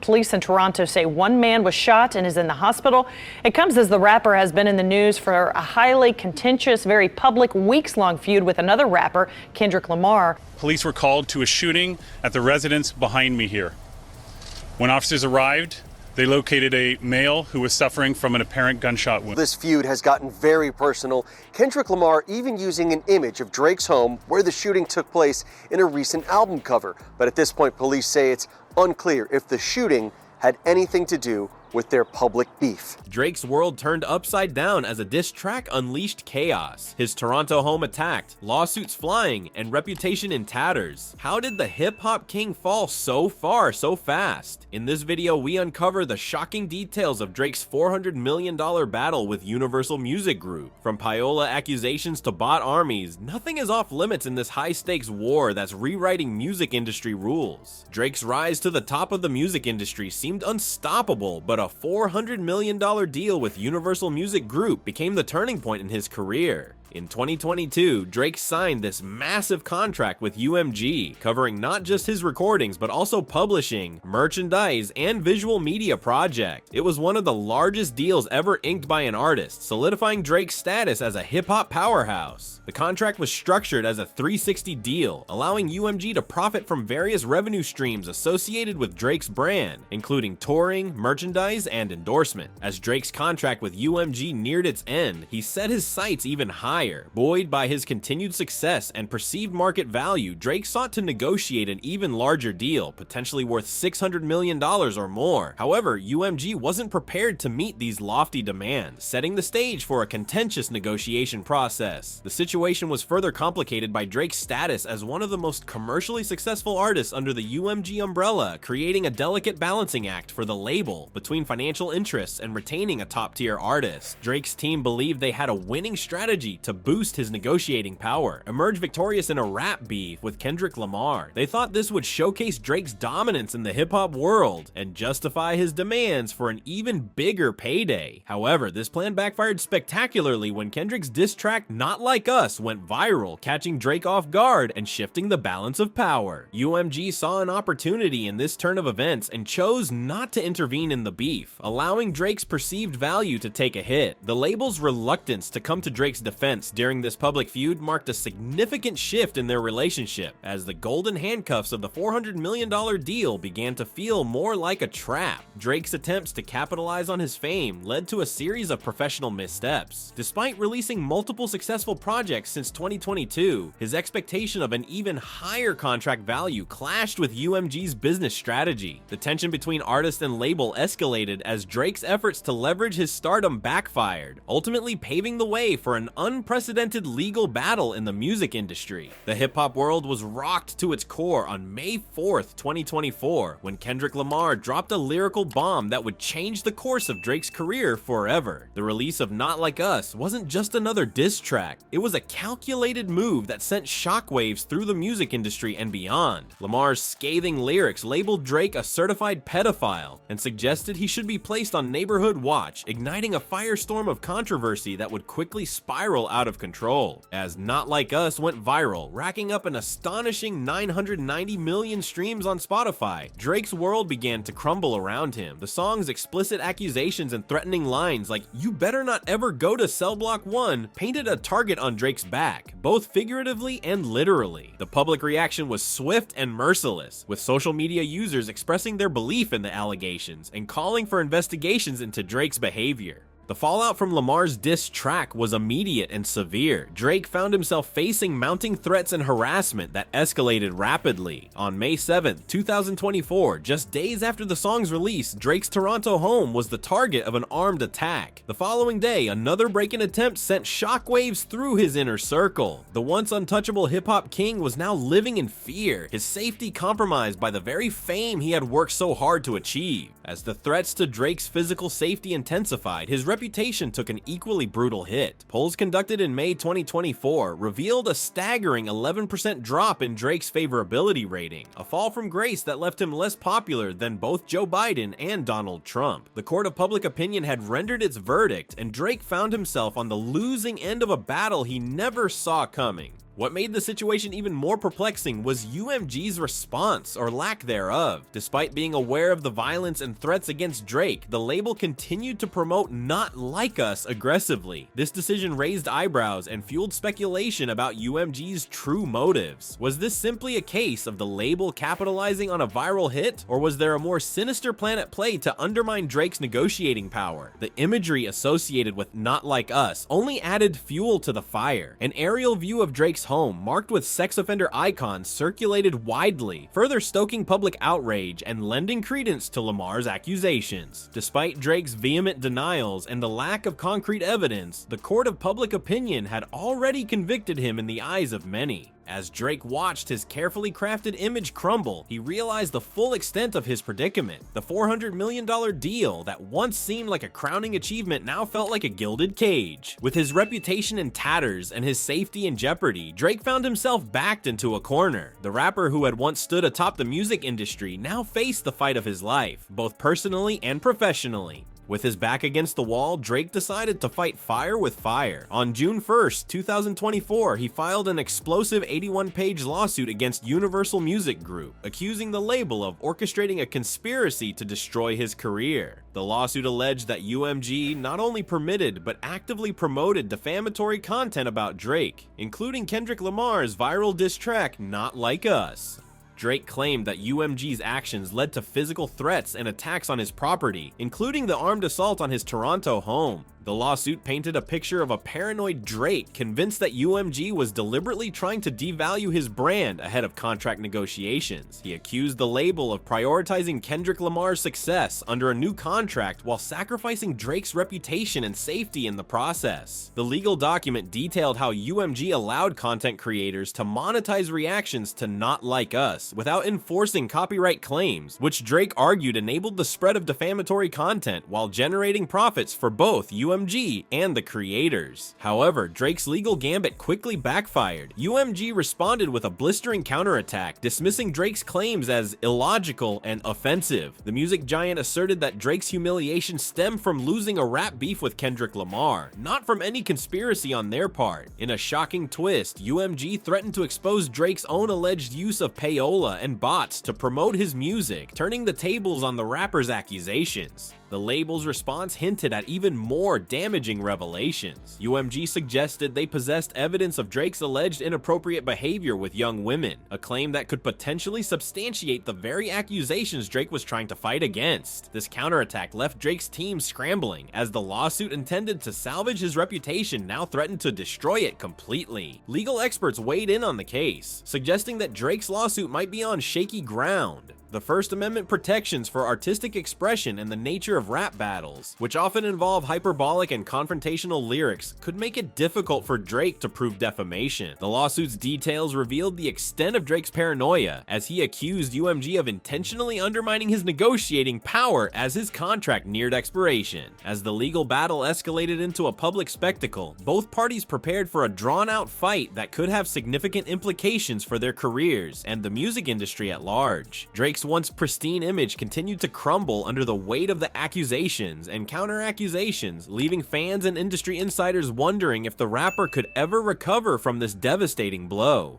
Police in Toronto say one man was shot and is in the hospital. It comes as the rapper has been in the news for a highly contentious, very public, weeks-long feud with another rapper, Kendrick Lamar. Police were called to a shooting at the residence behind me here. When officers arrived, they located a male who was suffering from an apparent gunshot wound. This feud has gotten very personal. Kendrick Lamar even using an image of Drake's home where the shooting took place in a recent album cover. But at this point, police say it's unclear if the shooting had anything to do with their public beef. Drake's world turned upside down as a diss track unleashed chaos. His Toronto home attacked, lawsuits flying, and reputation in tatters. How did the hip-hop king fall so far so fast? In this video, we uncover the shocking details of Drake's $400 million battle with Universal Music Group. From payola accusations to bot armies, nothing is off limits in this high-stakes war that's rewriting music industry rules. Drake's rise to the top of the music industry seemed unstoppable, but a $400 million deal with Universal Music Group became the turning point in his career. In 2022, Drake signed this massive contract with UMG, covering not just his recordings, but also publishing, merchandise, and visual media project. It was one of the largest deals ever inked by an artist, solidifying Drake's status as a hip-hop powerhouse. The contract was structured as a 360 deal, allowing UMG to profit from various revenue streams associated with Drake's brand, including touring, merchandise, and endorsement. As Drake's contract with UMG neared its end, he set his sights even higher. Buoyed by his continued success and perceived market value, Drake sought to negotiate an even larger deal, potentially worth $600 million or more. However, UMG wasn't prepared to meet these lofty demands, setting the stage for a contentious negotiation process. The situation was further complicated by Drake's status as one of the most commercially successful artists under the UMG umbrella, creating a delicate balancing act for the label between financial interests and retaining a top-tier artist. Drake's team believed they had a winning strategy to boost his negotiating power, emerge victorious in a rap beef with Kendrick Lamar. They thought this would showcase Drake's dominance in the hip-hop world and justify his demands for an even bigger payday. However, this plan backfired spectacularly when Kendrick's diss track Not Like Us went viral, catching Drake off guard and shifting the balance of power. UMG saw an opportunity in this turn of events and chose not to intervene in the beef, allowing Drake's perceived value to take a hit. The label's reluctance to come to Drake's defense during this public feud marked a significant shift in their relationship, as the golden handcuffs of the $400 million deal began to feel more like a trap. Drake's attempts to capitalize on his fame led to a series of professional missteps. Despite releasing multiple successful projects since 2022, his expectation of an even higher contract value clashed with UMG's business strategy. The tension between artist and label escalated as Drake's efforts to leverage his stardom backfired, ultimately paving the way for an unprecedented legal battle in the music industry. The hip-hop world was rocked to its core on May 4th, 2024, when Kendrick Lamar dropped a lyrical bomb that would change the course of Drake's career forever. The release of Not Like Us wasn't just another diss track, it was a calculated move that sent shockwaves through the music industry and beyond. Lamar's scathing lyrics labeled Drake a certified pedophile and suggested he should be placed on neighborhood watch, igniting a firestorm of controversy that would quickly spiral out of control. As Not Like Us went viral, racking up an astonishing 990 million streams on Spotify, Drake's world began to crumble around him. The song's explicit accusations and threatening lines like "You better not ever go to Cell Block 1" painted a target on Drake's back, both figuratively and literally. The public reaction was swift and merciless, with social media users expressing their belief in the allegations and calling for investigations into Drake's behavior. The fallout from Lamar's diss track was immediate and severe. Drake found himself facing mounting threats and harassment that escalated rapidly. On May 7th, 2024, just days after the song's release, Drake's Toronto home was the target of an armed attack. The following day, another break-in attempt sent shockwaves through his inner circle. The once untouchable hip-hop king was now living in fear, his safety compromised by the very fame he had worked so hard to achieve. As the threats to Drake's physical safety intensified, his reputation took an equally brutal hit. Polls conducted in May 2024 revealed a staggering 11% drop in Drake's favorability rating, a fall from grace that left him less popular than both Joe Biden and Donald Trump. The court of public opinion had rendered its verdict, and Drake found himself on the losing end of a battle he never saw coming. What made the situation even more perplexing was UMG's response, or lack thereof. Despite being aware of the violence and threats against Drake, the label continued to promote "Not Like Us" aggressively. This decision raised eyebrows and fueled speculation about UMG's true motives. Was this simply a case of the label capitalizing on a viral hit, or was there a more sinister plan at play to undermine Drake's negotiating power? The imagery associated with "Not Like Us" only added fuel to the fire. An aerial view of Drake's home, marked with sex offender icons, circulated widely, further stoking public outrage and lending credence to Lamar's accusations. Despite Drake's vehement denials and the lack of concrete evidence, the court of public opinion had already convicted him in the eyes of many. As Drake watched his carefully crafted image crumble, he realized the full extent of his predicament. The $400 million deal that once seemed like a crowning achievement now felt like a gilded cage. With his reputation in tatters and his safety in jeopardy, Drake found himself backed into a corner. The rapper who had once stood atop the music industry now faced the fight of his life, both personally and professionally. With his back against the wall, Drake decided to fight fire with fire. On June 1st, 2024, he filed an explosive 81-page lawsuit against Universal Music Group, accusing the label of orchestrating a conspiracy to destroy his career. The lawsuit alleged that UMG not only permitted but actively promoted defamatory content about Drake, including Kendrick Lamar's viral diss track "Not Like Us." Drake claimed that UMG's actions led to physical threats and attacks on his property, including the armed assault on his Toronto home. The lawsuit painted a picture of a paranoid Drake convinced that UMG was deliberately trying to devalue his brand ahead of contract negotiations. He accused the label of prioritizing Kendrick Lamar's success under a new contract while sacrificing Drake's reputation and safety in the process. The legal document detailed how UMG allowed content creators to monetize reactions to "Not Like Us" without enforcing copyright claims, which Drake argued enabled the spread of defamatory content while generating profits for both UMG and the creators. However, Drake's legal gambit quickly backfired. UMG responded with a blistering counterattack, dismissing Drake's claims as illogical and offensive. The music giant asserted that Drake's humiliation stemmed from losing a rap beef with Kendrick Lamar, not from any conspiracy on their part. In a shocking twist, UMG threatened to expose Drake's own alleged use of payola and bots to promote his music, turning the tables on the rapper's accusations. The label's response hinted at even more damaging revelations. UMG suggested they possessed evidence of Drake's alleged inappropriate behavior with young women, a claim that could potentially substantiate the very accusations Drake was trying to fight against. This counterattack left Drake's team scrambling, as the lawsuit intended to salvage his reputation now threatened to destroy it completely. Legal experts weighed in on the case, suggesting that Drake's lawsuit might be on shaky ground. The First Amendment protections for artistic expression and the nature of rap battles, which often involve hyperbolic and confrontational lyrics, could make it difficult for Drake to prove defamation. The lawsuit's details revealed the extent of Drake's paranoia, as he accused UMG of intentionally undermining his negotiating power as his contract neared expiration. As the legal battle escalated into a public spectacle, both parties prepared for a drawn-out fight that could have significant implications for their careers and the music industry at large. Drake's once pristine image continued to crumble under the weight of the accusations and counter-accusations, leaving fans and industry insiders wondering if the rapper could ever recover from this devastating blow.